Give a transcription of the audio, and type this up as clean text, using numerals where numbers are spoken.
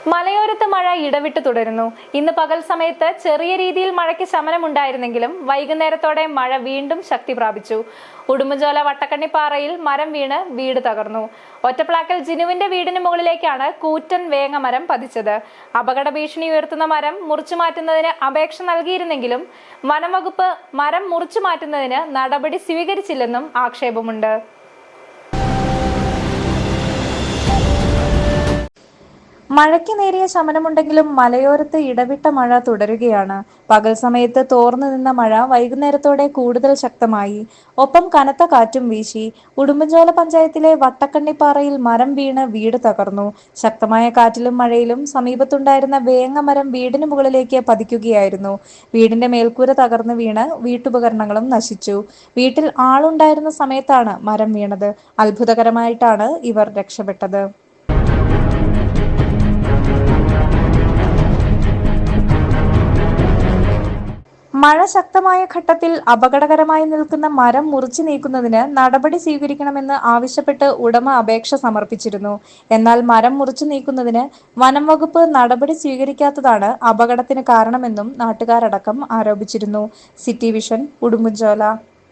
മലയോരത്ത് മഴ ഇടവിട്ട് തുടരുന്നു. ഇന്ന് പകൽ സമയത്ത് ചെറിയ രീതിയിൽ മഴയ്ക്ക് ശമനമുണ്ടായിരുന്നെങ്കിലും വൈകുന്നേരത്തോടെ മഴ വീണ്ടും ശക്തി പ്രാപിച്ചു. ഉടുമ്പൻചോല വട്ടക്കണ്ണിപ്പാറയിൽ മരം വീണ് വീട് തകർന്നു. ഒറ്റപ്ലാക്കൽ ജിനുവിന്റെ വീടിന് മുകളിലേക്കാണ് കൂറ്റൻ വേങ്ങമരം പതിച്ചത്. അപകട ഭീഷണി ഉയർത്തുന്ന മരം മുറിച്ചു മാറ്റുന്നതിന് അപേക്ഷ നൽകിയിരുന്നെങ്കിലും വനംവകുപ്പ് മരം മുറിച്ചു മാറ്റുന്നതിന് നടപടി സ്വീകരിച്ചില്ലെന്നും ആക്ഷേപമുണ്ട്. മഴയ്ക്ക് നേരിയ ശമനമുണ്ടെങ്കിലും മലയോരത്ത് ഇടവിട്ട മഴ തുടരുകയാണ്. പകൽ സമയത്ത് തോർന്നു നിന്ന മഴ വൈകുന്നേരത്തോടെ കൂടുതൽ ശക്തമായി. ഒപ്പം കനത്ത കാറ്റും വീശി. ഉടുമ്പൻചോല പഞ്ചായത്തിലെ വട്ടക്കണ്ണിപ്പാറയിൽ മരം വീണ് വീട് തകർന്നു. ശക്തമായ കാറ്റിലും മഴയിലും സമീപത്തുണ്ടായിരുന്ന വേങ്ങമരം വീടിന് മുകളിലേക്ക് പതിക്കുകയായിരുന്നു. വീടിന്റെ മേൽക്കൂര തകർന്നു വീണ് വീട്ടുപകരണങ്ങളും നശിച്ചു. വീട്ടിൽ ആളുണ്ടായിരുന്ന സമയത്താണ് മരം വീണത്. അത്ഭുതകരമായിട്ടാണ് ഇവർ രക്ഷപ്പെട്ടത്. മഴ ശക്തമായ ഘട്ടത്തിൽ അപകടകരമായി നിൽക്കുന്ന മരം മുറിച്ചു നീക്കുന്നതിന് നടപടി സ്വീകരിക്കണമെന്ന് ആവശ്യപ്പെട്ട് ഉടമ അപേക്ഷ സമർപ്പിച്ചിരുന്നു. എന്നാൽ മരം മുറിച്ചു നീക്കുന്നതിന് വനം വകുപ്പ് നടപടി സ്വീകരിക്കാത്തതാണ് അപകടത്തിന് കാരണമെന്നും നാട്ടുകാരടക്കം ആരോപിച്ചിരുന്നു. City vision, Udumbanchola.